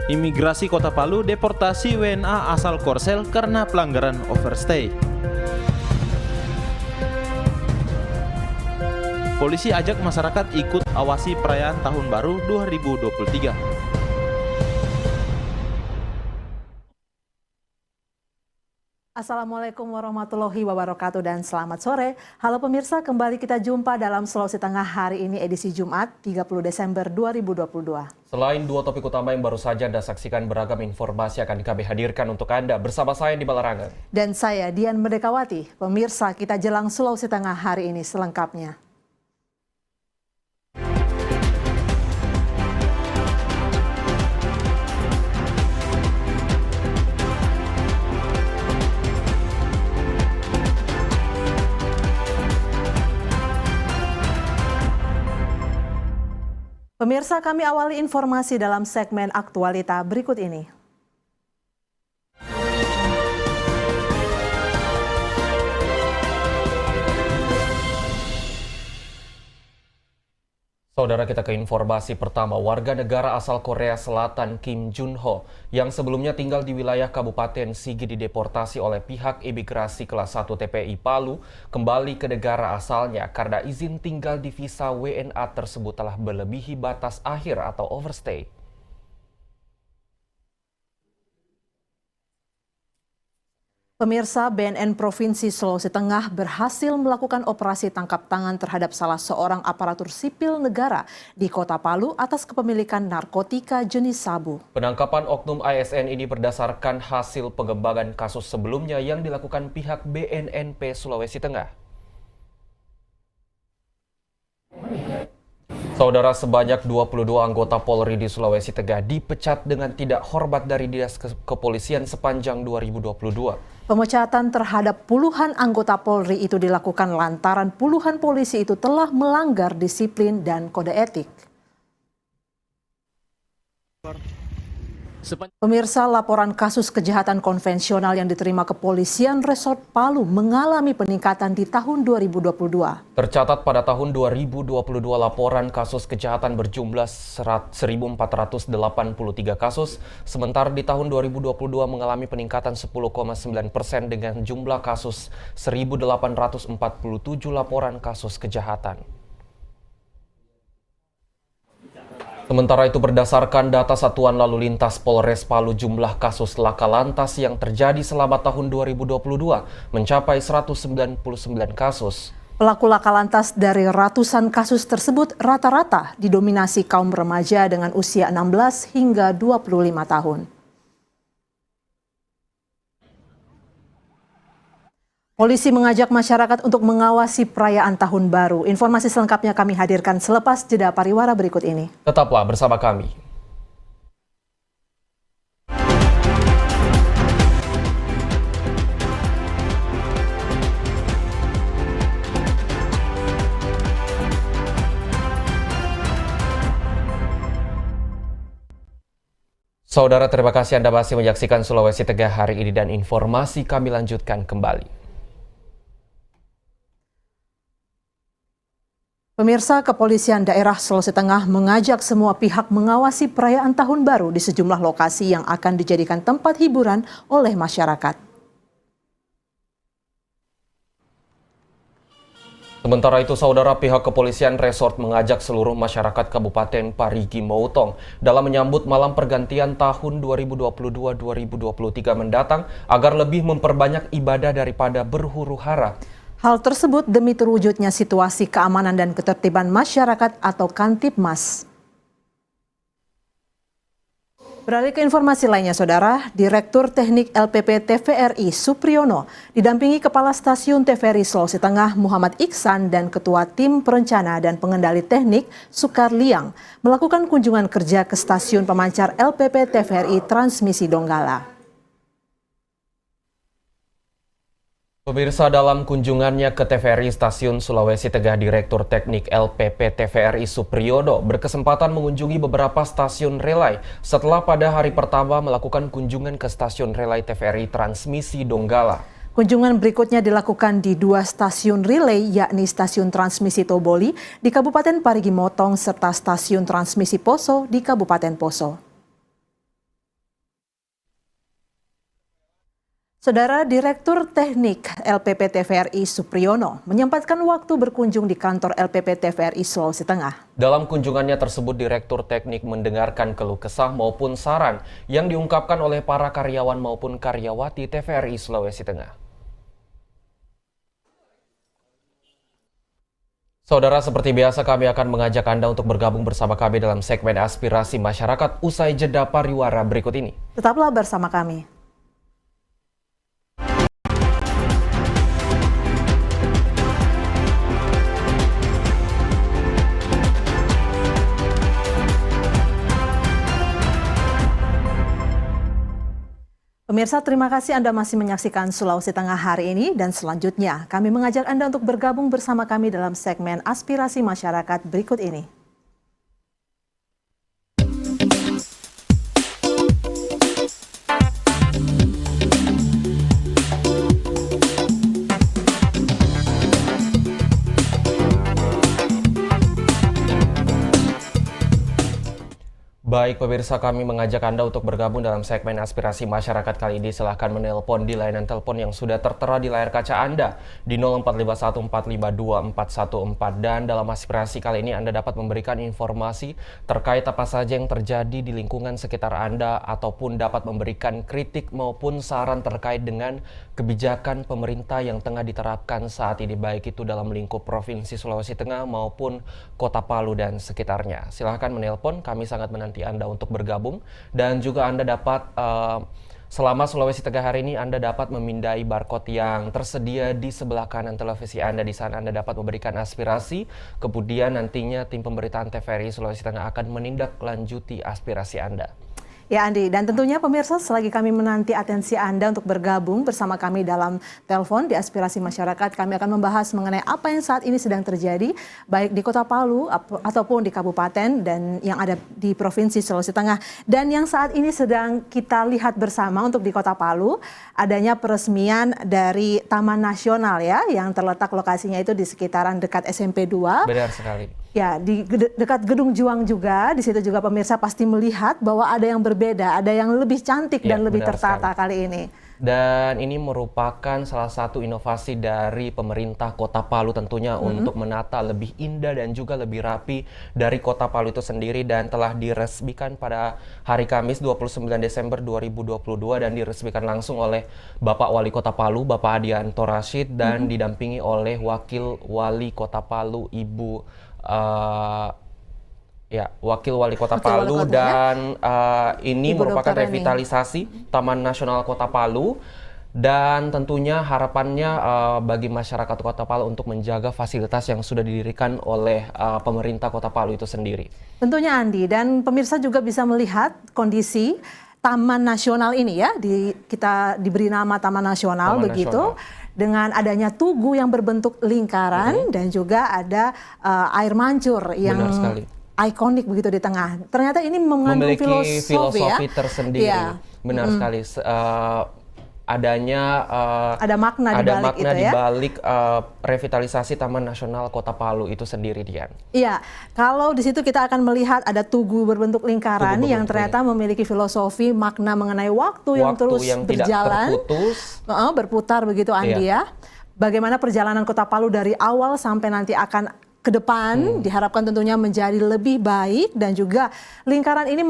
Imigrasi Kota Palu deportasi WNA asal Korsel karena pelanggaran overstay. Polisi ajak masyarakat ikut awasi perayaan Tahun Baru 2023. Assalamualaikum warahmatullahi wabarakatuh dan selamat sore. Halo pemirsa, kembali kita jumpa dalam Sulawesi Tengah hari ini edisi Jumat 30 Desember 2022. Selain dua topik utama yang baru saja Anda saksikan, beragam informasi akan kami hadirkan untuk Anda bersama saya di Balarangan. Dan saya Dian Merdekawati. Pemirsa, kita jelang Sulawesi Tengah hari ini selengkapnya. Pemirsa, kami awali informasi dalam segmen aktualita berikut ini. Saudara, kita ke informasi pertama. Warga negara asal Korea Selatan Kim Jun Ho yang sebelumnya tinggal di wilayah Kabupaten Sigi dideportasi oleh pihak imigrasi kelas 1 TPI Palu kembali ke negara asalnya karena izin tinggal di visa WNA tersebut telah melebihi batas akhir atau overstay. Pemirsa, BNN Provinsi Sulawesi Tengah berhasil melakukan operasi tangkap tangan terhadap salah seorang aparatur sipil negara di Kota Palu atas kepemilikan narkotika jenis sabu. Penangkapan oknum ASN ini berdasarkan hasil pengembangan kasus sebelumnya yang dilakukan pihak BNNP Sulawesi Tengah. Saudara, sebanyak 22 anggota Polri di Sulawesi Tengah dipecat dengan tidak hormat dari Dinas Kepolisian sepanjang 2022. Pemecatan terhadap puluhan anggota Polri itu dilakukan lantaran puluhan polisi itu telah melanggar disiplin dan kode etik. Pemirsa, laporan kasus kejahatan konvensional yang diterima Kepolisian Resort Palu mengalami peningkatan di tahun 2022. Tercatat pada tahun 2022 laporan kasus kejahatan berjumlah 1.483 kasus, sementara di tahun 2022 mengalami peningkatan 10,9% dengan jumlah kasus 1.847 laporan kasus kejahatan. Sementara itu, berdasarkan data Satuan Lalu Lintas Polres Palu, jumlah kasus laka lantas yang terjadi selama tahun 2022 mencapai 199 kasus. Pelaku laka lantas dari ratusan kasus tersebut rata-rata didominasi kaum remaja dengan usia 16 hingga 25 tahun. Polisi mengajak masyarakat untuk mengawasi perayaan Tahun Baru. Informasi selengkapnya kami hadirkan selepas jeda pariwara berikut ini. Tetaplah bersama kami. Saudara, terima kasih Anda masih menyaksikan Sulawesi Tengah hari ini dan informasi kami lanjutkan kembali. Pemirsa, Kepolisian Daerah Sulawesi Tengah mengajak semua pihak mengawasi perayaan Tahun Baru di sejumlah lokasi yang akan dijadikan tempat hiburan oleh masyarakat. Sementara itu, saudara, pihak Kepolisian Resort mengajak seluruh masyarakat Kabupaten Parigi Motong dalam menyambut malam pergantian tahun 2022-2023 mendatang agar lebih memperbanyak ibadah daripada berhuru-hara. Hal tersebut demi terwujudnya situasi keamanan dan ketertiban masyarakat atau Kantipmas. Beralih ke informasi lainnya, saudara, Direktur Teknik LPP TVRI Supriyono didampingi Kepala Stasiun TVRI Sulawesi Tengah Muhammad Iksan dan Ketua Tim Perencana dan Pengendali Teknik Sukar Liang melakukan kunjungan kerja ke Stasiun Pemancar LPP TVRI Transmisi Donggala. Pemirsa, dalam kunjungannya ke TVRI Stasiun Sulawesi Tengah, Direktur Teknik LPP TVRI Supriyono berkesempatan mengunjungi beberapa stasiun relay setelah pada hari pertama melakukan kunjungan ke stasiun relay TVRI Transmisi Donggala. Kunjungan berikutnya dilakukan di dua stasiun relay, yakni Stasiun Transmisi Toboli di Kabupaten Parigi Motong serta Stasiun Transmisi Poso di Kabupaten Poso. Saudara Direktur Teknik LPP TVRI Supriyono menyempatkan waktu berkunjung di kantor LPP TVRI Sulawesi Tengah. Dalam kunjungannya tersebut, Direktur Teknik mendengarkan keluh kesah maupun saran yang diungkapkan oleh para karyawan maupun karyawati TVRI Sulawesi Tengah. Saudara, seperti biasa kami akan mengajak Anda untuk bergabung bersama kami dalam segmen Aspirasi Masyarakat usai jeda pariwara berikut ini. Tetaplah bersama kami. Pemirsa, terima kasih Anda masih menyaksikan Sulawesi Tengah hari ini dan selanjutnya kami mengajak Anda untuk bergabung bersama kami dalam segmen Aspirasi Masyarakat berikut ini. Baik pemirsa, kami mengajak Anda untuk bergabung dalam segmen Aspirasi Masyarakat kali ini. Silahkan menelpon di layanan telepon yang sudah tertera di layar kaca Anda di 0451452414. Dan dalam aspirasi kali ini Anda dapat memberikan informasi terkait apa saja yang terjadi di lingkungan sekitar Anda ataupun dapat memberikan kritik maupun saran terkait dengan kebijakan pemerintah yang tengah diterapkan saat ini, baik itu dalam lingkup Provinsi Sulawesi Tengah maupun Kota Palu dan sekitarnya. Silahkan menelpon, kami sangat menanti Anda untuk bergabung, dan juga Anda dapat selama Sulawesi Tengah hari ini Anda dapat memindai barcode yang tersedia di sebelah kanan televisi Anda. Di sana Anda dapat memberikan aspirasi, kemudian nantinya tim pemberitaan TVRI Sulawesi Tengah akan menindaklanjuti aspirasi Anda. Ya Andi, dan tentunya pemirsa, selagi kami menanti atensi Anda untuk bergabung bersama kami dalam telepon di Aspirasi Masyarakat, kami akan membahas mengenai apa yang saat ini sedang terjadi, baik di Kota Palu ataupun di Kabupaten dan yang ada di Provinsi Sulawesi Tengah. Dan yang saat ini sedang kita lihat bersama untuk di Kota Palu, adanya peresmian dari Taman Nasional ya, yang terletak lokasinya itu di sekitaran dekat SMP 2. Benar sekali. Ya, di dekat Gedung Juang juga, di situ juga pemirsa pasti melihat bahwa ada yang berbeda, ada yang lebih cantik dan lebih tertata kali ini. Dan ini merupakan salah satu inovasi dari pemerintah Kota Palu tentunya untuk menata lebih indah dan juga lebih rapi dari Kota Palu itu sendiri, dan telah diresmikan pada hari Kamis 29 Desember 2022 dan diresmikan langsung oleh Bapak Wali Kota Palu, Bapak Adianto Rashid, dan didampingi oleh Wakil Wali Kota Palu, Ibu Wakil Wali Kota Palu, dan ini Ibu merupakan Dr. revitalisasi Taman Nasional Kota Palu, dan tentunya harapannya bagi masyarakat Kota Palu untuk menjaga fasilitas yang sudah didirikan oleh pemerintah Kota Palu itu sendiri. Tentunya Andi, dan pemirsa juga bisa melihat kondisi Taman Nasional ini ya, kita diberi nama Taman Nasional begitu. Dengan adanya tugu yang berbentuk lingkaran dan juga ada air mancur yang ikonik begitu di tengah. Ternyata ini mengandung filosofi ya? Tersendiri. Ya. Benar sekali. Ada makna di balik revitalisasi Taman Nasional Kota Palu itu sendiri, Dian. Iya, kalau di situ kita akan melihat ada tugu berbentuk lingkaran yang ternyata memiliki filosofi makna mengenai waktu yang terus berjalan, berputar begitu Andi ya. Bagaimana perjalanan Kota Palu dari awal sampai nanti akan ke depan diharapkan tentunya menjadi lebih baik, dan juga lingkaran ini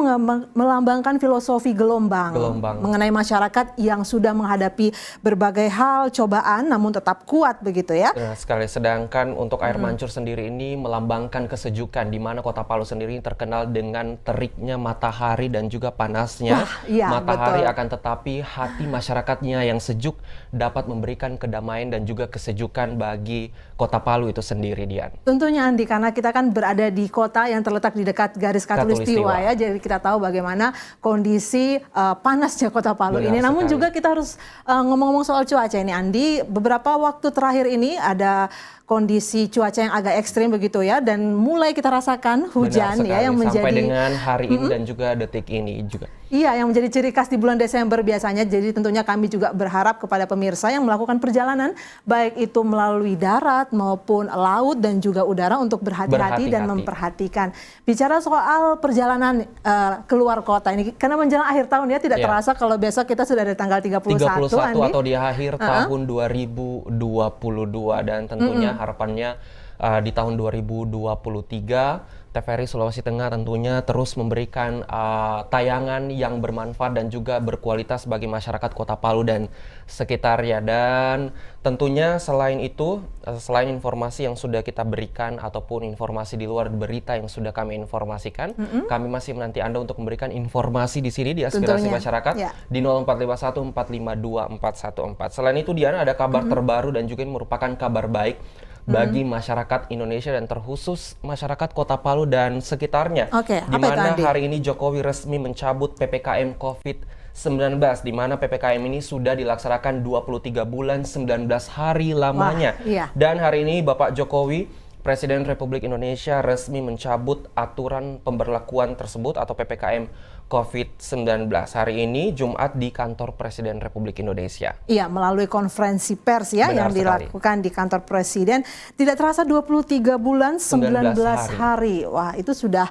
melambangkan filosofi gelombang mengenai masyarakat yang sudah menghadapi berbagai hal cobaan namun tetap kuat begitu ya. Nah, sekali, sedangkan untuk air mancur sendiri ini melambangkan kesejukan, di mana Kota Palu sendiri terkenal dengan teriknya matahari dan juga panasnya matahari, akan tetapi hati masyarakatnya yang sejuk dapat memberikan kedamaian dan juga kesejukan bagi Kota Palu itu sendiri, Dian. Tentunya Andi, karena kita kan berada di kota yang terletak di dekat garis Khatulistiwa ya, jadi kita tahu bagaimana kondisi panasnya Kota Palu ini. Namun juga kita harus ngomong-ngomong soal cuaca ini Andi, beberapa waktu terakhir ini ada kondisi cuaca yang agak ekstrim begitu ya, dan mulai kita rasakan hujan ya yang menjadi sampai dengan hari ini dan juga detik ini juga. Iya, yang menjadi ciri khas di bulan Desember biasanya. Jadi tentunya kami juga berharap kepada pemirsa yang melakukan perjalanan baik itu melalui darat maupun laut dan juga udara untuk berhati-hati dan Berhati-hati. memperhatikan. Bicara soal perjalanan keluar kota ini, karena menjelang akhir tahun ya, tidak Iya. terasa kalau besok kita sudah ada tanggal 31, 31 Andi. atau di akhir tahun 2022 dan tentunya harapannya di tahun 2023 TVRI Sulawesi Tengah tentunya terus memberikan tayangan yang bermanfaat dan juga berkualitas bagi masyarakat Kota Palu dan sekitarnya. Dan tentunya selain itu, selain informasi yang sudah kita berikan ataupun informasi di luar berita yang sudah kami informasikan, kami masih menanti Anda untuk memberikan informasi di sini di aspirasi Tentunya, masyarakat ya. di 0451 452 414. Selain itu Diana, ada kabar terbaru dan juga ini merupakan kabar baik bagi masyarakat Indonesia dan terkhusus masyarakat Kota Palu dan sekitarnya. Oke, di apa itu, mana Andi? hari ini Jokowi resmi mencabut PPKM COVID-19, di mana PPKM ini sudah dilaksanakan 23 bulan 19 hari lamanya. Wah, iya. Dan hari ini Bapak Jokowi, Presiden Republik Indonesia, resmi mencabut aturan pemberlakuan tersebut atau PPKM COVID-19 hari ini Jumat di kantor Presiden Republik Indonesia. Iya, melalui konferensi pers ya Benar yang sekali. dilakukan di kantor Presiden. Tidak terasa 23 bulan 19 19 hari. Wah, itu sudah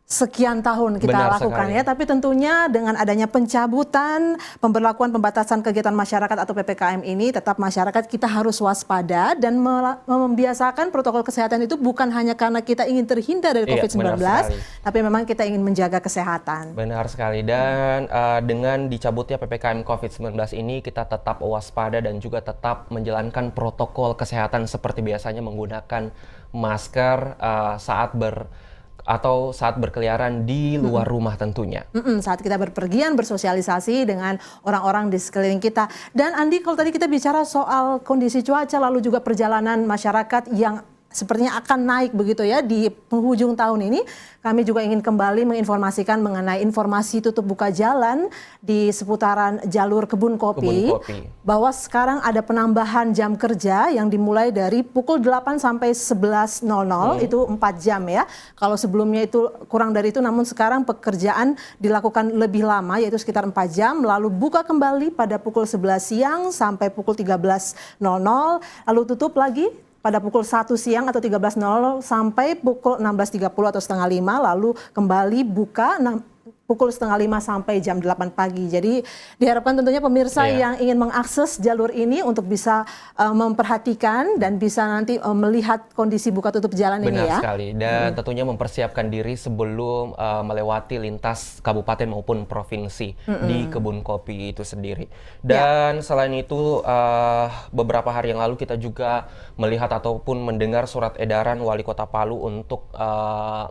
sekian tahun kita Benar lakukan sekali. ya, tapi tentunya dengan adanya pencabutan pemberlakuan pembatasan kegiatan masyarakat atau PPKM ini, tetap masyarakat kita harus waspada dan membiasakan protokol kesehatan itu bukan hanya karena kita ingin terhindar dari Iya, COVID-19, benar sekali. tapi memang kita ingin menjaga kesehatan. Benar sekali, dan dengan dicabutnya PPKM COVID-19 ini kita tetap waspada dan juga tetap menjalankan protokol kesehatan seperti biasanya menggunakan masker saat berkeliaran di luar rumah tentunya. Saat kita berpergian, bersosialisasi dengan orang-orang di sekeliling kita. Dan Andi, kalau tadi kita bicara soal kondisi cuaca, lalu juga perjalanan masyarakat yang sepertinya akan naik begitu ya di penghujung tahun ini, kami juga ingin kembali menginformasikan mengenai informasi tutup buka jalan di seputaran jalur Kebun Kopi, Kebun Kopi. bahwa sekarang ada penambahan jam kerja yang dimulai dari pukul 8 sampai 11.00, itu 4 jam ya. Kalau sebelumnya itu kurang dari itu, namun sekarang pekerjaan dilakukan lebih lama, yaitu sekitar 4 jam, lalu buka kembali pada pukul 11 siang sampai pukul 13.00, lalu tutup lagi pada pukul 1 siang atau 13.00 sampai pukul 16.30 atau setengah 5, lalu kembali buka pukul setengah 5 sampai jam 8 pagi. Jadi diharapkan tentunya pemirsa yang ingin mengakses jalur ini untuk bisa memperhatikan dan bisa nanti melihat kondisi buka tutup jalan ini Benar ya. sekali, dan tentunya mempersiapkan diri sebelum melewati lintas kabupaten maupun provinsi di Kebun Kopi itu sendiri. Dan selain itu beberapa hari yang lalu kita juga melihat ataupun mendengar surat edaran Wali Kota Palu untuk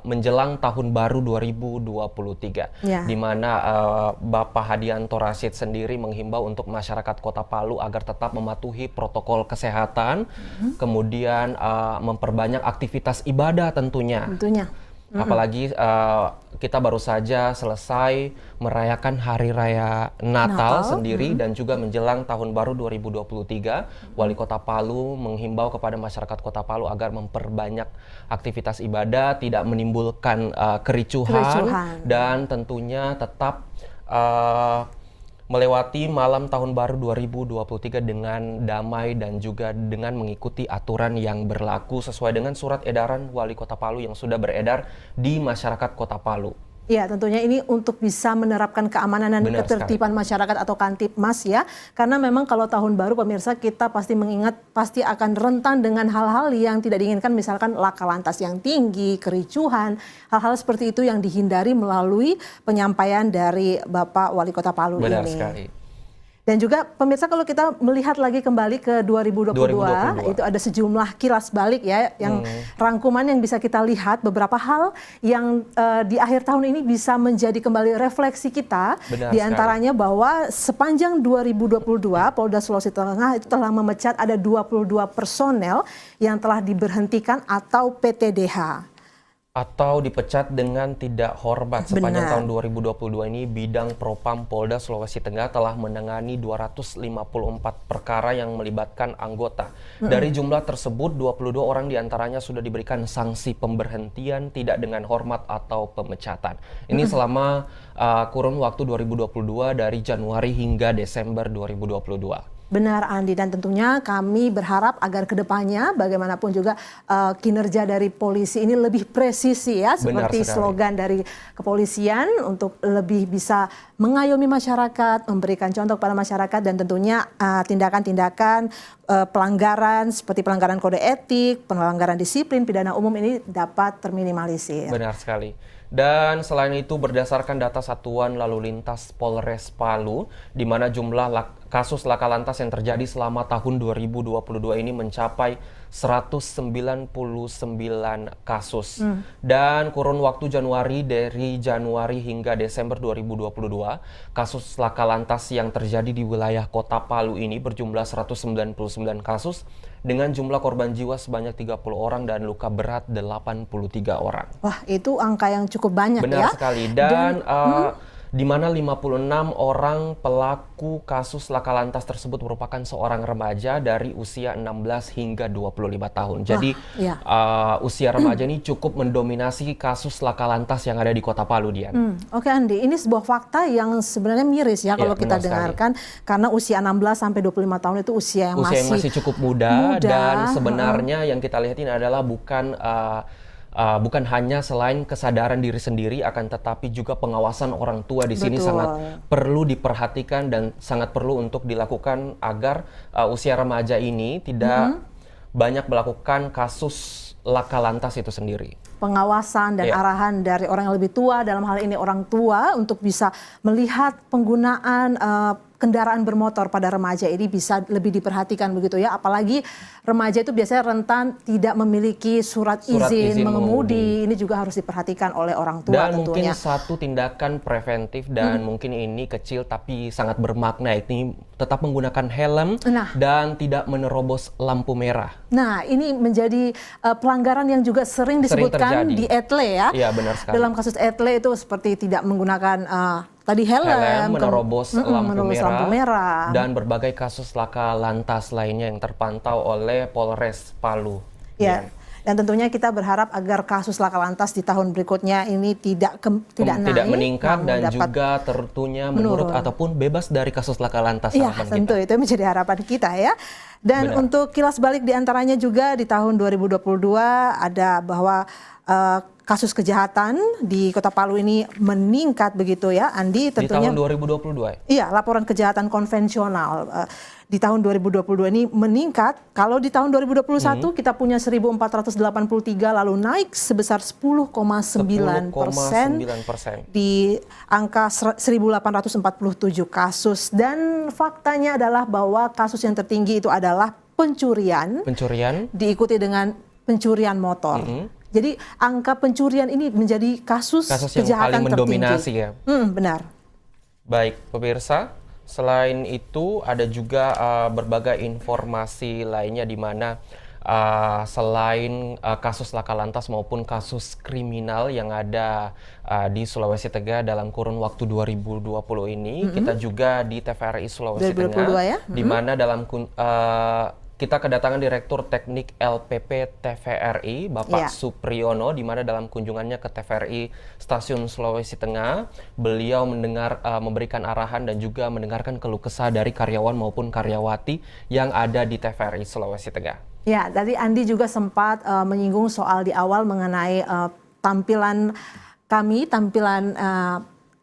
menjelang Tahun Baru 2023. Di mana Bapak Hadianto Rashid sendiri menghimbau untuk masyarakat Kota Palu agar tetap mematuhi protokol kesehatan, kemudian memperbanyak aktivitas ibadah tentunya. Apalagi kita baru saja selesai merayakan Hari Raya Natal sendiri dan juga menjelang Tahun Baru 2023, Wali Kota Palu menghimbau kepada masyarakat Kota Palu agar memperbanyak aktivitas ibadah, tidak menimbulkan kericuhan dan tentunya tetap melewati malam Tahun Baru 2023 dengan damai dan juga dengan mengikuti aturan yang berlaku sesuai dengan surat edaran Wali Kota Palu yang sudah beredar di masyarakat Kota Palu. Ya, tentunya ini untuk bisa menerapkan keamanan dan ketertiban masyarakat atau Kantipmas ya. Karena memang kalau tahun baru pemirsa kita pasti mengingat pasti akan rentan dengan hal-hal yang tidak diinginkan, misalkan laka lantas yang tinggi, kericuhan, hal-hal seperti itu yang dihindari melalui penyampaian dari Bapak Wali Kota Palu ini. Benar sekali. Dan juga pemirsa kalau kita melihat lagi kembali ke 2022. Itu ada sejumlah kilas balik ya, yang rangkuman yang bisa kita lihat beberapa hal yang di akhir tahun ini bisa menjadi kembali refleksi kita. Benar di antaranya bahwa sepanjang 2022 Polda Sulawesi Tengah itu telah memecat ada 22 personel yang telah diberhentikan atau PTDH. Atau dipecat dengan tidak hormat. Sepanjang tahun 2022 ini, Bidang Propam Polda Sulawesi Tengah telah menangani 254 perkara yang melibatkan anggota. Dari jumlah tersebut, 22 orang diantaranya sudah diberikan sanksi pemberhentian tidak dengan hormat atau pemecatan. Ini selama kurun waktu 2022 dari Januari hingga Desember 2022. Benar Andi, dan tentunya kami berharap agar kedepannya bagaimanapun juga kinerja dari polisi ini lebih presisi ya, seperti slogan dari kepolisian untuk lebih bisa mengayomi masyarakat, memberikan contoh pada masyarakat, dan tentunya tindakan-tindakan pelanggaran seperti pelanggaran kode etik, pelanggaran disiplin, pidana umum ini dapat terminimalisir. Benar sekali. Dan selain itu berdasarkan data Satuan Lalu Lintas Polres Palu, di mana jumlah kasus laka lantas yang terjadi selama tahun 2022 ini mencapai 199 kasus. Dan kurun waktu dari Januari hingga Desember 2022, kasus laka lantas yang terjadi di wilayah Kota Palu ini berjumlah 199 kasus dengan jumlah korban jiwa sebanyak 30 orang dan luka berat 83 orang. Wah, itu angka yang cukup banyak. Benar ya. sekali. Dan di mana 56 orang pelaku kasus laka lantas tersebut merupakan seorang remaja dari usia 16 hingga 25 tahun. Jadi usia remaja ini cukup mendominasi kasus laka lantas yang ada di Kota Palu, Dian. Oke Andi, ini sebuah fakta yang sebenarnya miris ya kalau kita dengarkan, karena usia 16 sampai 25 tahun itu usia yang masih cukup muda. Dan sebenarnya yang kita lihat ini adalah bukan hanya selain kesadaran diri sendiri, akan tetapi juga pengawasan orang tua di sini sangat perlu diperhatikan dan sangat perlu untuk dilakukan agar usia remaja ini tidak banyak melakukan kasus laka lantas itu sendiri. Pengawasan dan arahan dari orang yang lebih tua, dalam hal ini orang tua, untuk bisa melihat penggunaan kendaraan bermotor pada remaja ini bisa lebih diperhatikan begitu ya. Apalagi remaja itu biasanya rentan tidak memiliki surat izin mengemudi. Ini juga harus diperhatikan oleh orang tua dan tentunya. Mungkin satu tindakan preventif dan mungkin ini kecil tapi sangat bermakna, ini tetap menggunakan helm dan tidak menerobos lampu merah. Nah, ini menjadi pelanggaran yang juga sering disebutkan di etle ya. Iya, benar sekali. Dalam kasus etle itu seperti tidak menggunakan tadi helm, menerobos lampu merah, dan berbagai kasus laka lantas lainnya yang terpantau oleh Polres Palu. Ya. Dan tentunya kita berharap agar kasus laka lantas di tahun berikutnya ini tidak naik, meningkat dan juga tentunya menurun ataupun bebas dari kasus laka lantas. Iya, tentu itu menjadi harapan kita ya. Dan untuk kilas balik diantaranya juga di tahun 2022 ada bahwa kasus kejahatan di Kota Palu ini meningkat begitu ya, Andi, tentunya. Di tahun 2022? Iya, laporan kejahatan konvensional di tahun 2022 ini meningkat. Kalau di tahun 2021 kita punya 1.483, lalu naik sebesar 10,9% di angka 1.847 kasus. Dan faktanya adalah bahwa kasus yang tertinggi itu adalah pencurian. Diikuti dengan pencurian motor. Jadi angka pencurian ini menjadi kasus kejahatan yang paling mendominasi tertinggi. Ya. Benar. Baik, pemirsa. Selain itu ada juga berbagai informasi lainnya di mana selain kasus laka lantas maupun kasus kriminal yang ada di Sulawesi Tengah dalam kurun waktu 2020 ini, kita juga di TVRI Sulawesi Tengah, di mana dalam kita kedatangan Direktur Teknik LPP TVRI, Bapak Supriyono, di mana dalam kunjungannya ke TVRI Stasiun Sulawesi Tengah, beliau memberikan arahan dan juga mendengarkan keluh kesah dari karyawan maupun karyawati yang ada di TVRI Sulawesi Tengah. Ya, tadi Andi juga sempat menyinggung soal di awal mengenai tampilan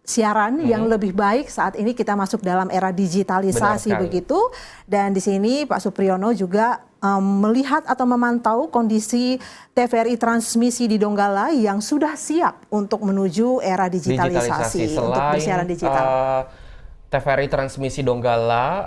siaran yang lebih baik saat ini kita masuk dalam era digitalisasi begitu. Dan di sini Pak Supriyono juga melihat atau memantau kondisi TVRI transmisi di Donggala yang sudah siap untuk menuju era digitalisasi. Untuk bersiaran digital. TVRI Transmisi Donggala,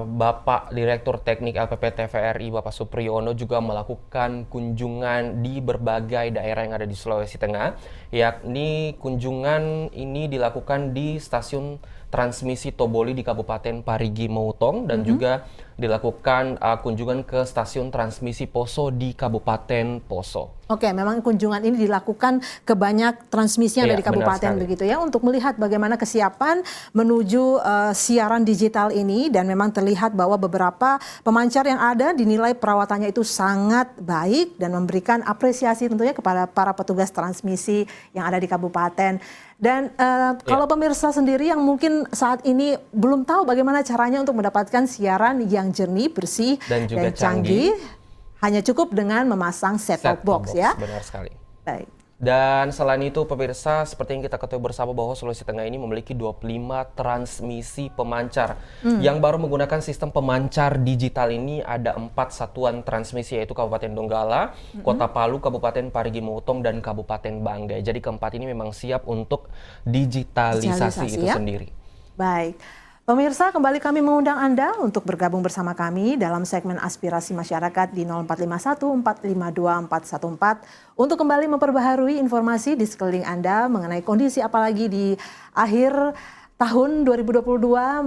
Bapak Direktur Teknik LPP TVRI, Bapak Supriyono juga melakukan kunjungan di berbagai daerah yang ada di Sulawesi Tengah, yakni kunjungan ini dilakukan di Stasiun Transmisi Toboli di Kabupaten Parigi Mutong dan juga dilakukan kunjungan ke Stasiun Transmisi Poso di Kabupaten Poso. Oke, memang kunjungan ini dilakukan ke banyak transmisi yang ada di kabupaten begitu ya, untuk melihat bagaimana kesiapan menuju siaran digital ini. Dan memang terlihat bahwa beberapa pemancar yang ada dinilai perawatannya itu sangat baik dan memberikan apresiasi tentunya kepada para petugas transmisi yang ada di kabupaten. Dan kalau pemirsa sendiri yang mungkin saat ini belum tahu bagaimana caranya untuk mendapatkan siaran yang jernih, bersih, dan juga canggih, hanya cukup dengan memasang set-top box ya. Benar sekali. Baik. Dan selain itu pemirsa, seperti yang kita ketahui bersama bahwa Sulawesi Tengah ini memiliki 25 transmisi pemancar. Yang baru menggunakan sistem pemancar digital ini ada 4 satuan transmisi, yaitu Kabupaten Donggala, Kota Palu, Kabupaten Parigi Mutong, dan Kabupaten Banggai. Jadi keempat ini memang siap untuk digitalisasi itu sendiri. Baik. Pemirsa, kembali kami mengundang Anda untuk bergabung bersama kami dalam segmen aspirasi masyarakat di 0451 452 414 untuk kembali memperbaharui informasi di sekeliling Anda mengenai kondisi apalagi di akhir tahun 2022.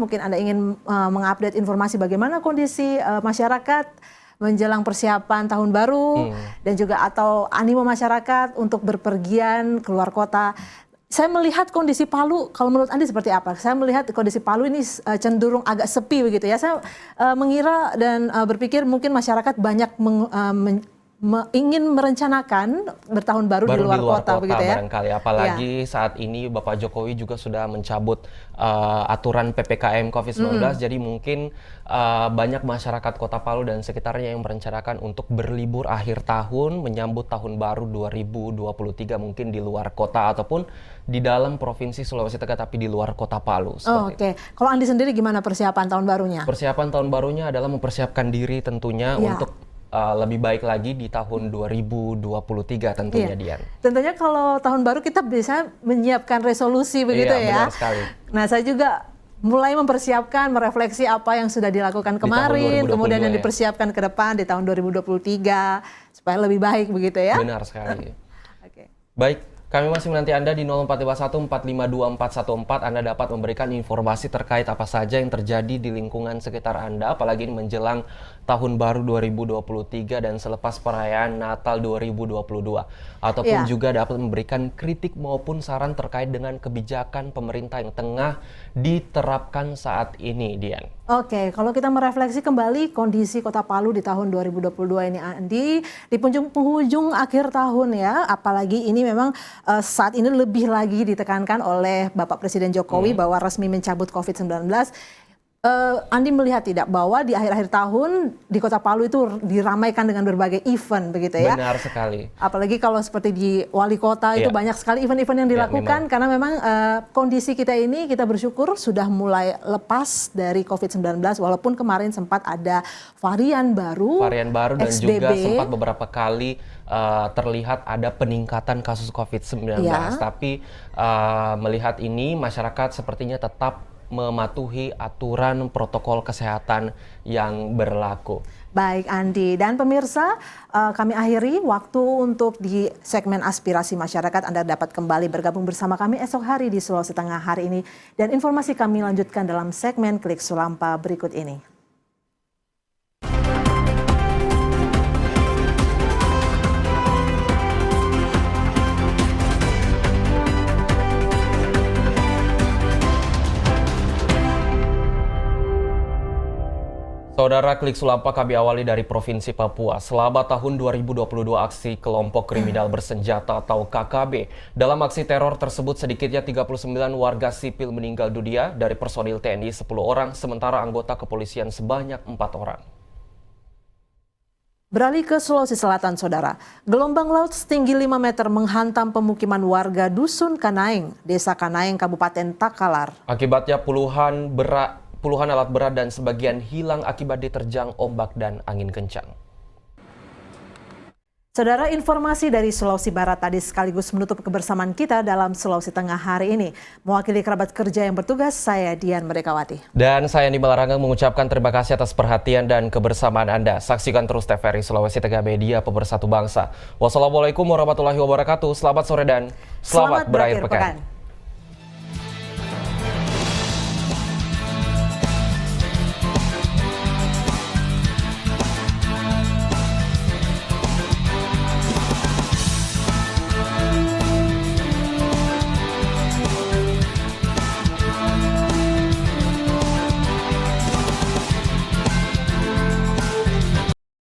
Mungkin Anda ingin mengupdate informasi bagaimana kondisi masyarakat menjelang persiapan tahun baru dan juga atau animo masyarakat untuk berpergian keluar kota. Saya melihat kondisi Palu, kalau menurut Andi seperti apa? Saya melihat kondisi Palu ini cenderung agak sepi begitu ya. Saya mengira dan berpikir mungkin masyarakat banyak ingin merencanakan bertahun baru di luar kota begitu ya. Barangkali, apalagi saat ini Bapak Jokowi juga sudah mencabut aturan PPKM COVID-19, jadi mungkin banyak masyarakat Kota Palu dan sekitarnya yang merencanakan untuk berlibur akhir tahun, menyambut tahun baru 2023 mungkin di luar kota ataupun di dalam Provinsi Sulawesi Tengah tapi di luar Kota Palu. Oke. Kalau Andi sendiri gimana persiapan tahun barunya? Persiapan tahun barunya adalah mempersiapkan diri tentunya untuk lebih baik lagi di tahun 2023 tentunya, Dian. Tentunya kalau tahun baru kita bisa menyiapkan resolusi begitu ya. Benar sekali. Nah, saya juga mulai mempersiapkan, merefleksi apa yang sudah dilakukan kemarin, kemudian yang dipersiapkan ke depan di tahun 2023 supaya lebih baik begitu ya. Benar sekali. Oke. Baik, kami masih menanti Anda di 0451 452 414. Anda dapat memberikan informasi terkait apa saja yang terjadi di lingkungan sekitar Anda, apalagi menjelang Tahun Baru 2023 dan selepas perayaan Natal 2022. Ataupun juga dapat memberikan kritik maupun saran terkait dengan kebijakan pemerintah yang tengah diterapkan saat ini, Dian. Oke, kalau kita merefleksi kembali kondisi Kota Palu di tahun 2022 ini, Andi, di penghujung akhir tahun ya, apalagi ini memang saat ini lebih lagi ditekankan oleh Bapak Presiden Jokowi bahwa resmi mencabut COVID-19. Andi melihat tidak bahwa di akhir-akhir tahun di Kota Palu itu diramaikan dengan berbagai event begitu ya? Benar sekali. Apalagi kalau seperti di wali kota itu banyak sekali event-event yang dilakukan karena memang kondisi kita ini kita bersyukur sudah mulai lepas dari COVID-19 walaupun kemarin sempat ada varian baru dan XBB. Juga sempat beberapa kali terlihat ada peningkatan kasus COVID-19. Tapi melihat ini masyarakat sepertinya tetap mematuhi aturan protokol kesehatan yang berlaku. Baik Andi dan pemirsa, kami akhiri waktu untuk di segmen aspirasi masyarakat. Anda dapat kembali bergabung bersama kami esok hari di Sulawesi Tengah hari ini. Dan informasi kami lanjutkan dalam segmen Klik Sulampa berikut ini. Saudara, Klik Sulampa kami awali dari Provinsi Papua. Selama tahun 2022 aksi kelompok kriminal bersenjata atau KKB. Dalam aksi teror tersebut sedikitnya 39 warga sipil meninggal dunia, dari personil TNI 10 orang, sementara anggota kepolisian sebanyak 4 orang. Beralih ke Sulawesi Selatan, Saudara. Gelombang laut setinggi 5 meter menghantam pemukiman warga Dusun Kanaing, Desa Kanaing, Kabupaten Takalar. Akibatnya puluhan alat berat dan sebagian hilang akibat diterjang ombak dan angin kencang. Saudara, informasi dari Sulawesi Barat tadi sekaligus menutup kebersamaan kita dalam Sulawesi Tengah hari ini. Mewakili kerabat kerja yang bertugas, saya Dian Merdekawati. Dan saya Andi Malarangeng mengucapkan terima kasih atas perhatian dan kebersamaan Anda. Saksikan terus TVRI Sulawesi Tengah, media pemersatu bangsa. Wassalamualaikum warahmatullahi wabarakatuh. Selamat sore dan selamat berakhir pekan.